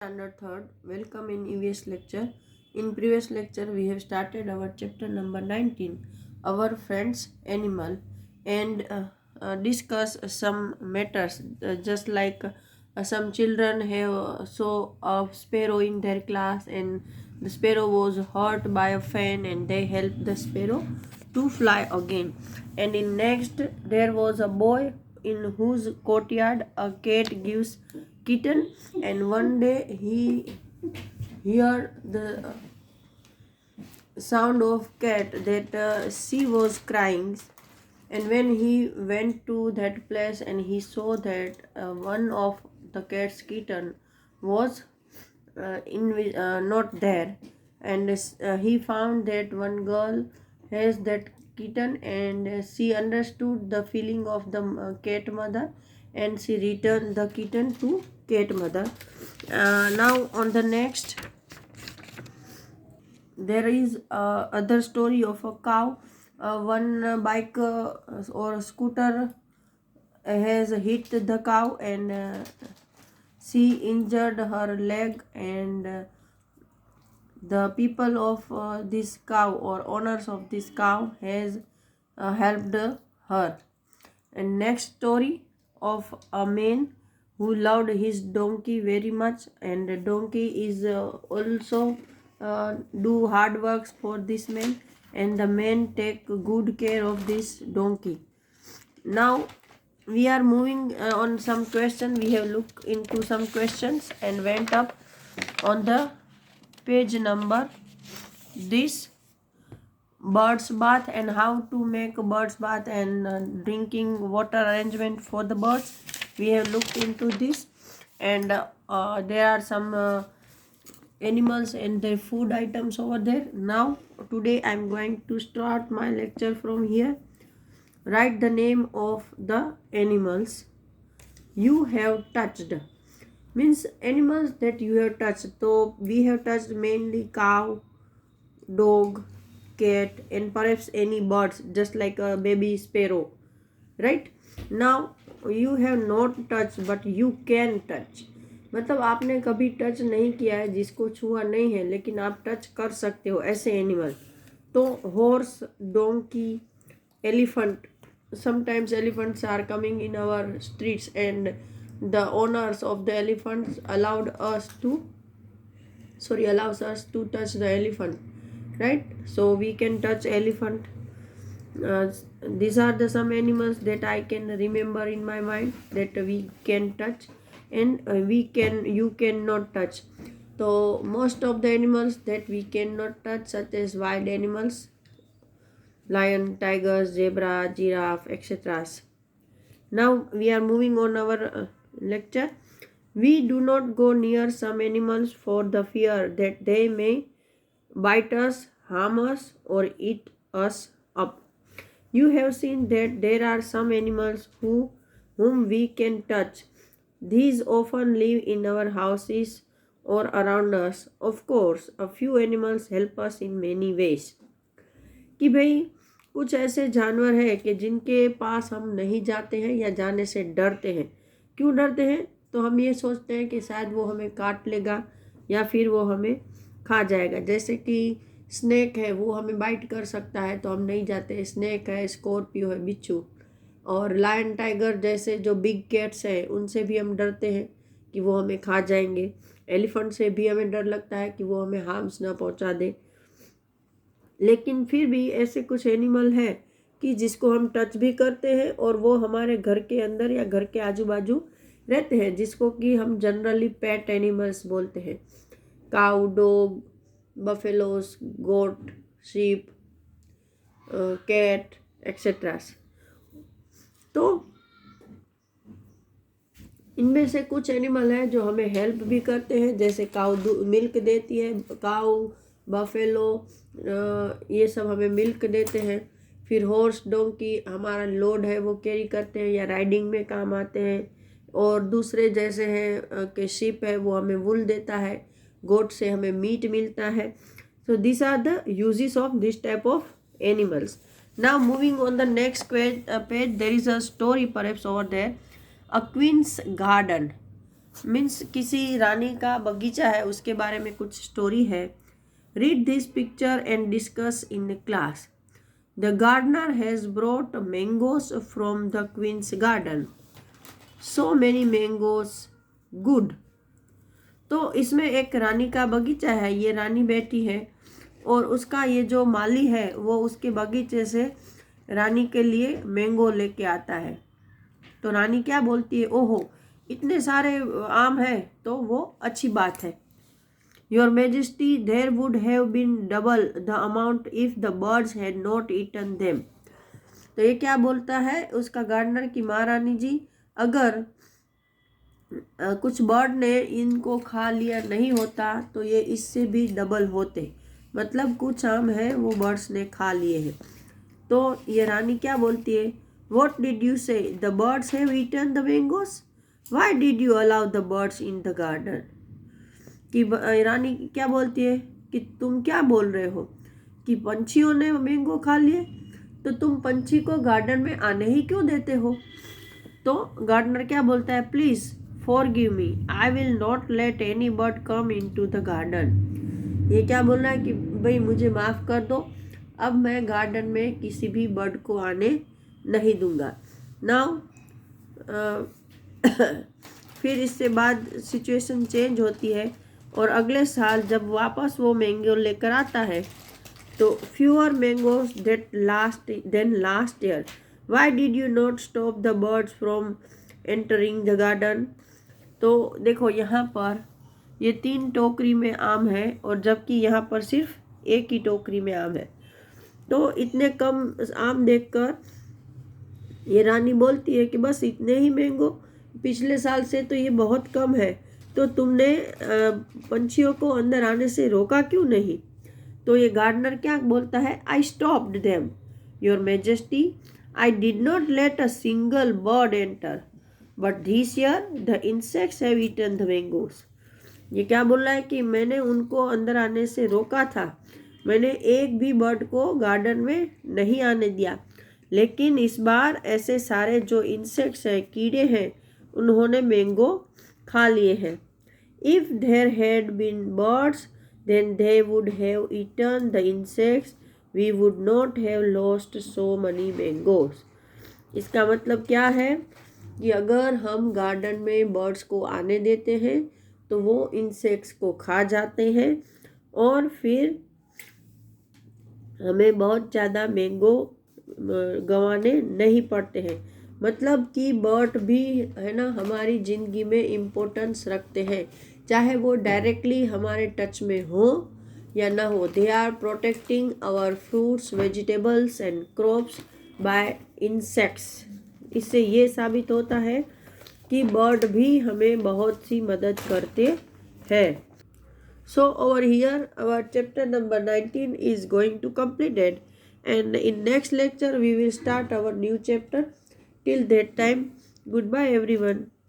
Standard third. Welcome in EVS lecture. In previous lecture we have started our chapter number 19, our friends animal, and discuss some matters, just like some children have saw a sparrow in their class, and the sparrow was hurt by a fan and they helped the sparrow to fly again. And in next there was a boy in whose courtyard a cat gives kitten, and one day he heard the sound of cat that she was crying. And when he went to that place and he saw that one of the cat's kitten was not there, and he found that one girl has that kitten, and she understood the feeling of the cat mother, and she returned the kitten to cat mother. Now on the next there is other story of a cow. One bike or a scooter has hit the cow, and she injured her leg, and the people of this cow or owners of this cow has helped her. And next story of a man who loved his donkey very much, and the donkey is also do hard works for this man, and the man take good care of this donkey. Now we are moving on some question. We have looked into some questions and went up on the page number this bird's bath, and how to make a bird's bath, and drinking water arrangement for the birds. We have looked into this, and there are some animals and their food items over there. Now today I am going to start my lecture from here. Write the name of the animals you have touched. Means animals that you have touched. So we have touched mainly cow, dog, cat, and perhaps any birds, just like a baby sparrow, right? Now you have not touched but you can touch. मतलब आपने कभी touch नहीं किया है, जिसको छुआ नहीं है, लेकिन आप टच कर सकते हो ऐसे एनिमल. तो horse, donkey, elephant. Sometimes elephants are coming in our streets, and the owners of the elephants allows us to touch the elephant, right? So we can touch elephant. These are the some animals that I can remember in my mind that we can touch, and you cannot touch. So most of the animals that we cannot touch, such as wild animals, lion, tigers, zebra, giraffe, etc. Now we are moving on our lecture. We do not go near some animals for the fear that they may bite us, harm us, or eat us up. You have seen that there are some animals whom we can touch. These often live in our houses or around us. Of course, a few animals help us in many ways. कि भाई कुछ ऐसे जानवर हैं कि जिनके पास हम नहीं जाते हैं या जाने से डरते हैं. क्यों डरते हैं? तो हम ये सोचते हैं कि शायद वो हमें काट लेगा या फिर वो हमें खा जाएगा. जैसे कि स्नेक है, वो हमें बाइट कर सकता है, तो हम नहीं जाते. स्नेक है, स्कॉर्पियो है, बिच्छू. और लायन, टाइगर जैसे जो बिग कैट्स हैं, उनसे भी हम डरते हैं कि वो हमें खा जाएंगे. एलिफेंट से भी हमें डर लगता है कि वो हमें हार्म्स ना पहुंचा दे. लेकिन फिर भी ऐसे कुछ एनिमल हैं कि जिसको हम टच भी करते हैं और वो हमारे घर के अंदर या घर के आजू बाजू रहते हैं, जिसको कि हम जनरली पेट एनिमल्स बोलते हैं. काऊ, डॉग, बफेलोस, गोट, शीप, कैट, एक्सेट्रा. तो इनमें से कुछ एनिमल हैं जो हमें हेल्प भी करते हैं. जैसे काऊ मिल्क देती है, काऊ, बफेलो, ये सब हमें मिल्क देते हैं. फिर हॉर्स, डोंकी हमारा लोड है वो कैरी करते हैं या राइडिंग में काम आते हैं. और दूसरे जैसे हैं कि शिप है, वो हमें वुल देता है. गोट से हमें मीट मिलता है. So this are the uses of this type of animals. Now moving on the next page, there is a story perhaps over there. A queen's garden. Means किसी रानी का बगीचा है, उसके बारे में कुछ स्टोरी है. Read this picture and discuss in class. The gardener has brought mangoes from the queen's garden. So many mangoes, good. तो इसमें एक रानी का बगीचा है, ये रानी बैठी है और उसका ये जो माली है वो उसके बगीचे से रानी के लिए मैंगो लेके आता है. तो रानी क्या बोलती है, ओहो इतने सारे आम हैं तो वो अच्छी बात है. Your majesty there would have been double the amount if the birds had not eaten them. तो ये क्या बोलता है उसका गार्डनर की महारानी जी, अगर कुछ बर्ड ने इनको खा लिया नहीं होता तो ये इससे भी डबल होते. मतलब कुछ आम है वो बर्ड्स ने खा लिए हैं. तो ये रानी क्या बोलती है, what did you say, the birds have eaten the mangoes, why did you allow the birds in the garden. कि रानी क्या बोलती है कि तुम क्या बोल रहे हो कि पंछियों ने मैंगो खा लिए, तो तुम पंछी को गार्डन में आने ही क्यों देते हो. तो गार्डनर क्या बोलता है, please forgive me, I will not let any bird come into the garden. ये क्या बोल रहा है कि भाई मुझे माफ़ कर दो, अब मैं गार्डन में किसी भी बर्ड को आने नहीं दूंगा. नाउ फिर इससे बाद सिचुएशन चेंज होती है और अगले साल जब वापस वो मैंगो लेकर आता है तो fewer mangoes than last year. Why did you not stop the birds from entering the garden. तो देखो यहाँ पर ये 3 टोकरी में आम है और जबकि यहाँ पर सिर्फ एक ही टोकरी में आम है. तो इतने कम आम देखकर ये रानी बोलती है कि बस इतने ही मैंगो, पिछले साल से तो ये बहुत कम है, तो तुमने पंछियों को अंदर आने से रोका क्यों नहीं. तो ये गार्डनर क्या बोलता है, I stopped them your majesty, I did not let a single bird enter, but this year the insects have eaten the mangoes. ये क्या बोल रहा है कि मैंने उनको अंदर आने से रोका था, मैंने एक भी बर्ड को गार्डन में नहीं आने दिया, लेकिन इस बार ऐसे सारे जो इंसेक्ट्स हैं, कीड़े हैं, उन्होंने मैंगो खा लिए हैं. If there had been birds then they would have eaten the insects, we would not have lost so many mangoes. इसका मतलब क्या है कि अगर हम गार्डन में बर्ड्स को आने देते हैं तो वो इंसेक्ट्स को खा जाते हैं और फिर हमें बहुत ज़्यादा मैंगो गंवाने नहीं पड़ते हैं. मतलब कि बर्ड भी है ना हमारी ज़िंदगी में इम्पोर्टेंस रखते हैं, चाहे वो डायरेक्टली हमारे टच में हो या ना हो. They are protecting our fruits, vegetables and crops by insects. इससे ये साबित होता है कि बर्ड भी हमें बहुत सी मदद करते हैं. So over here our chapter number 19 is going to completed, and in next lecture we will start our new chapter. Till that time, goodbye everyone.